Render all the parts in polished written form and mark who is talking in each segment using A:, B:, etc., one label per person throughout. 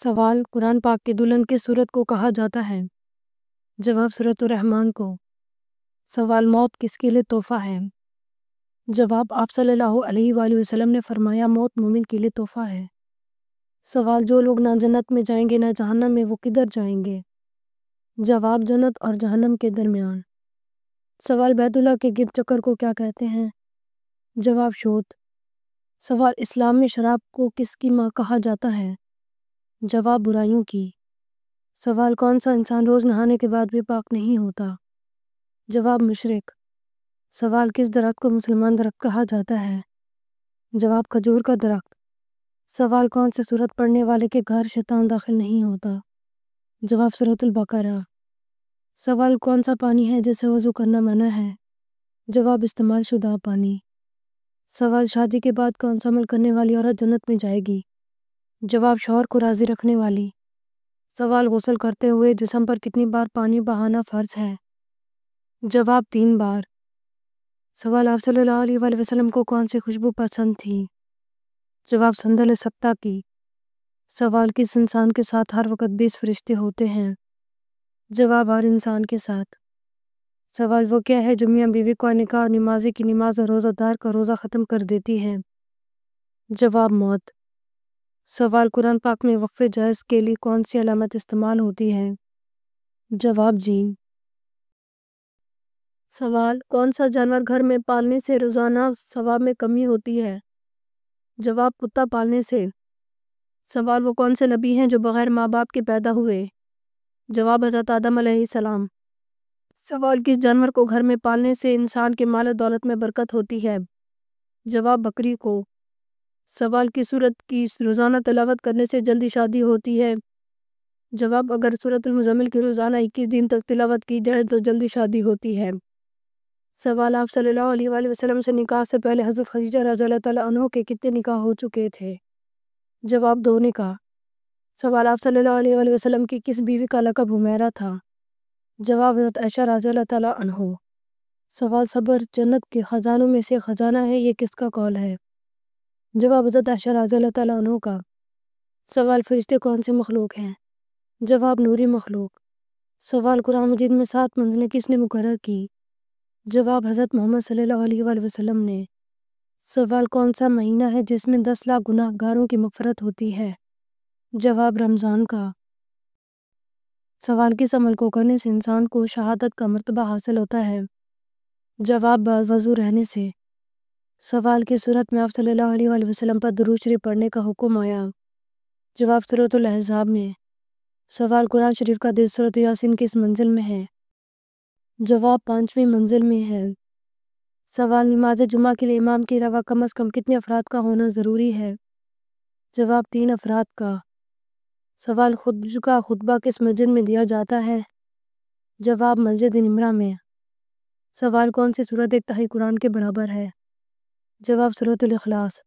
A: سوال: قرآن پاک کی دلہن کس سورت کو کہا جاتا ہے؟ جواب: سورۃ الرحمن کو۔ سوال: موت کس کے لیے تحفہ ہے؟ جواب: آپ صلی اللہ علیہ وآلہ وسلم نے فرمایا، موت مومن کے لیے تحفہ ہے۔ سوال: جو لوگ نہ جنت میں جائیں گے نہ جہنم میں، وہ کدھر جائیں گے؟ جواب: جنت اور جہنم کے درمیان۔ سوال: بیت اللہ کے گرد چکر کو کیا کہتے ہیں؟ جواب: شوط۔ سوال: اسلام میں شراب کو کس کی ماں کہا جاتا ہے؟ جواب: برائیوں کی۔ سوال: کون سا انسان روز نہانے کے بعد بھی پاک نہیں ہوتا؟ جواب: مشرک۔ سوال: کس درخت کو مسلمان درخت کہا جاتا ہے؟ جواب: کھجور کا درخت۔ سوال: کون سی سورت پڑھنے والے کے گھر شیطان داخل نہیں ہوتا؟ جواب: سورۃ البقرہ۔ سوال: کون سا پانی ہے جس سے وضو کرنا منع ہے؟ جواب: استعمال شدہ پانی۔ سوال: شادی کے بعد کون سا عمل کرنے والی عورت جنت میں جائے گی؟ جواب: شوہر کو راضی رکھنے والی۔ سوال: غسل کرتے ہوئے جسم پر کتنی بار پانی بہانا فرض ہے؟ جواب: 3 بار۔ سوال: آپ صلی اللہ علیہ وآلہ وسلم کو کون سی خوشبو پسند تھی؟ جواب: سندل سکتہ کی۔ سوال: کس انسان کے ساتھ ہر وقت 20 فرشتے ہوتے ہیں؟ جواب: ہر انسان کے ساتھ۔ سوال: وہ کیا ہے جو میاں بیوی کا نکاح، نمازی کی نماز اور روزہ دار کا روزہ ختم کر دیتی ہے؟ جواب: موت۔ سوال: قرآن پاک میں وقف جائز کے لیے کون سی علامت استعمال ہوتی ہے؟ جواب: ج۔ سوال: کون سا جانور گھر میں پالنے سے روزانہ ثواب میں کمی ہوتی ہے؟ جواب: کتا پالنے سے۔ سوال: وہ کون سے نبی ہیں جو بغیر ماں باپ کے پیدا ہوئے؟ جواب: حضرت آدم علیہ السلام۔ سوال: کس جانور کو گھر میں پالنے سے انسان کے مال و دولت میں برکت ہوتی ہے؟ جواب: بکری کو۔ سوال: کس سورت کی روزانہ تلاوت کرنے سے جلدی شادی ہوتی ہے؟ جواب: اگر سورۃ المزمل کی روزانہ 21 دن تک تلاوت کی جائے تو جلدی شادی ہوتی ہے۔ سوال: آپ صلی اللہ علیہ وآلہ وسلم سے نکاح سے پہلے حضرت خدیجہ رضی اللہ تعالیٰ عنہ کے کتنے نکاح ہو چکے تھے؟ جواب: 2 نکاح۔ سوال: آپ صلی اللہ علیہ وآلہ وسلم کی کس بیوی کا لقب حمیرہ تھا؟ جواب: حضرت عائشہ رضی اللہ تعالیٰ عنہ۔ سوال: صبر جنت کے خزانوں میں سے خزانہ ہے، یہ کس کا قول ہے؟ جواب: حضرت عائشہ رضی اللہ تعالیٰ عنہ کا۔ سوال: فرشتے کون سے مخلوق ہیں؟ جواب: نوری مخلوق۔ سوال: قرآن مجید میں 7 منزلیں کس نے مقرر کی؟ جواب: حضرت محمد صلی اللہ علیہ وآلہ وسلم نے۔ سوال: کون سا مہینہ ہے جس میں 10 لاکھ گناہ گاروں کی مغفرت ہوتی ہے؟ جواب: رمضان کا۔ سوال: کس عمل کو کرنے سے انسان کو شہادت کا مرتبہ حاصل ہوتا ہے؟ جواب: باوضو رہنے سے۔ سوال: کس سورت میں آپ صلی اللہ علیہ وآلہ وسلم پر درود شریف پڑھنے کا حکم آیا؟ جواب: سورۃ الاحزاب میں۔ سوال: قرآن شریف کا دل سورۃ یاسین کس منزل میں ہے؟ جواب: 5ویں منزل میں ہے۔ سوال: نماز جمعہ کے لیے امام کے علاوہ کم از کم کتنے افراد کا ہونا ضروری ہے؟ جواب: 3 افراد کا۔ سوال: خود کا خطبہ کس مسجد میں دیا جاتا ہے؟ جواب: مسجد نمرہ میں۔ سوال: کون سی سورت 1/3 قرآن کے برابر ہے؟ جواب: سورۃ الاخلاص۔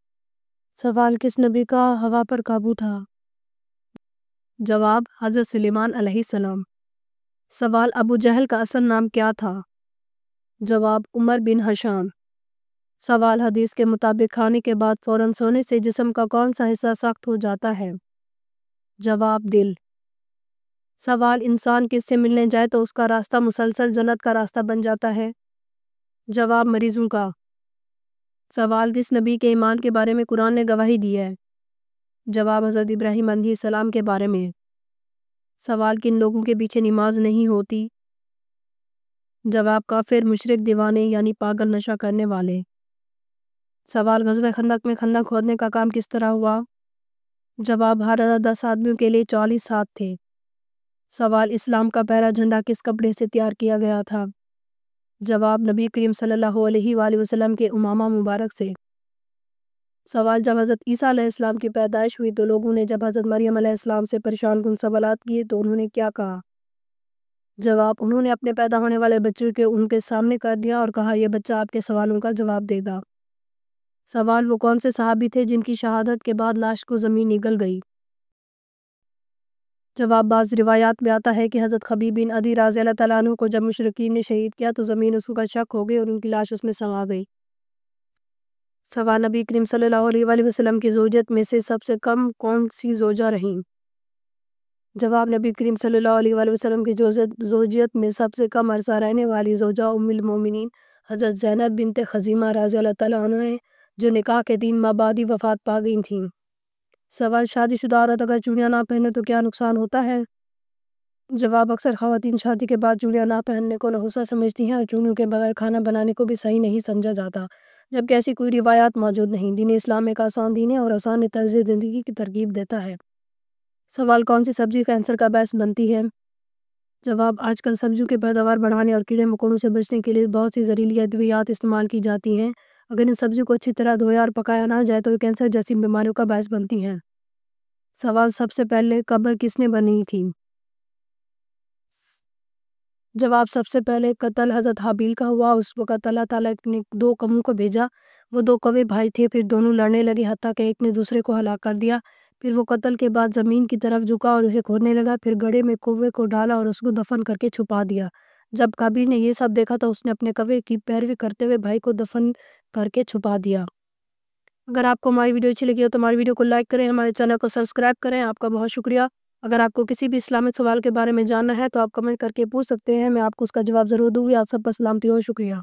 A: سوال: کس نبی کا ہوا پر قابو تھا؟ جواب: حضرت سلیمان علیہ السلام۔ سوال: ابو جہل کا اصل نام کیا تھا؟ جواب: عمر بن ہشام۔ سوال: حدیث کے مطابق کھانے کے بعد فوراً سونے سے جسم کا کون سا حصہ سخت ہو جاتا ہے؟ جواب: دل۔ سوال: انسان کس سے ملنے جائے تو اس کا راستہ مسلسل جنت کا راستہ بن جاتا ہے؟ جواب: مریضوں کا۔ سوال: کس نبی کے ایمان کے بارے میں قرآن نے گواہی دی ہے؟ جواب: حضرت ابراہیم علیہ السلام کے بارے میں۔ سوال: کن لوگوں کے پیچھے نماز نہیں ہوتی؟ جواب: کافر، مشرک، دیوانے یعنی پاگل نشہ کرنے والے۔ سوال: غزوہ خندق میں خندق کھودنے کا کام کس طرح ہوا؟ جواب: ہر 10 آدمیوں کے لیے 40 ہاتھ تھے۔ سوال: اسلام کا پہلا جھنڈا کس کپڑے سے تیار کیا گیا تھا؟ جواب: نبی کریم صلی اللہ علیہ وآلہ وسلم کے امامہ مبارک سے۔ سوال: جب حضرت عیسیٰ علیہ السلام کی پیدائش ہوئی تو لوگوں نے جب حضرت مریم علیہ السلام سے پریشان کن سوالات کیے تو انہوں نے کیا کہا؟ جواب: انہوں نے اپنے پیدا ہونے والے بچے کو ان کے سامنے کر دیا اور کہا، یہ بچہ آپ کے سوالوں کا جواب دے گا۔ سوال: وہ کون سے صحابی تھے جن کی شہادت کے بعد لاش کو زمین نگل گئی؟ جواب: بعض روایات میں آتا ہے کہ حضرت خبیب بن عدی رضی اللہ تعالیٰ عنہ کو جب مشرکین نے شہید کیا تو زمین اس کا شک ہو گئی اور ان کی لاش اس میں سما گئی۔ سوال: نبی کریم صلی اللہ علیہ وآلہ وسلم کی زوجات میں سے سب سے کم کون سی زوجہ رہیں؟ جواب: نبی کریم صلی اللہ علیہ وآلہ وسلم کی زوجیت میں سب سے کم عرصہ رہنے والی زوجہ ام المومنین حضرت زینب بنت خزیمہ رضی اللہ تعالیٰ عنہ ہیں، جو نکاح کے 3 ماہ بعد ہی وفات پا گئی تھیں۔ سوال: شادی شدہ عورت اگر چوڑیاں نہ پہنے تو کیا نقصان ہوتا ہے؟ جواب: اکثر خواتین شادی کے بعد چوڑیاں نہ پہننے کو نحوست سمجھتی ہیں اور چوڑیوں کے بغیر کھانا بنانے کو بھی صحیح نہیں سمجھا جاتا، جبکہ ایسی کوئی روایات موجود نہیں۔ دین اسلام ایک آسان دین ہے اور آسان طرز زندگی کی ترغیب دیتا ہے۔ سوال: کون سی سبزی کینسر کا باعث بنتی ہے؟ جواب: آج کل سبزیوں کی پیداوار بڑھانے اور کیڑے مکوڑوں سے بچنے کے لیے بہت سی زہریلی ادویات استعمال کی جاتی ہیں۔ اگر ان سبزیوں کو اچھی طرح دھویا اور پکایا نہ جائے تو یہ کینسر جیسی بیماریوں کا باعث بنتی ہیں۔ سوال: سب سے پہلے قبر کس نے بنی تھی؟ جواب: سب سے پہلے قتل حضرت حابیل کا ہوا۔ اس وقت اللہ تعالیٰ نے 2 کووں کو بھیجا۔ وہ 2 کوے بھائی تھے، پھر دونوں لڑنے لگے حتیٰ کہ ایک نے دوسرے کو ہلاک کر دیا۔ پھر وہ قتل کے بعد زمین کی طرف جھکا اور اسے کھودنے لگا، پھر گڑھے میں کوے کو ڈالا اور اس کو دفن کر کے چھپا دیا۔ جب قابیل نے یہ سب دیکھا تو اس نے اپنے کوے کی پیروی کرتے ہوئے بھائی کو دفن کر کے چھپا دیا۔ اگر آپ کو ہماری ویڈیو اچھی لگی ہو تو ہماری ویڈیو کو لائک کریں، ہمارے چینل کو سبسکرائب کریں۔ آپ کا بہت شکریہ۔ اگر آپ کو کسی بھی اسلامک سوال کے بارے میں جاننا ہے تو آپ کمنٹ کر کے پوچھ سکتے ہیں، میں آپ کو اس کا جواب ضرور دوں گی۔ آپ سب پر سلامتی ہو، شکریہ۔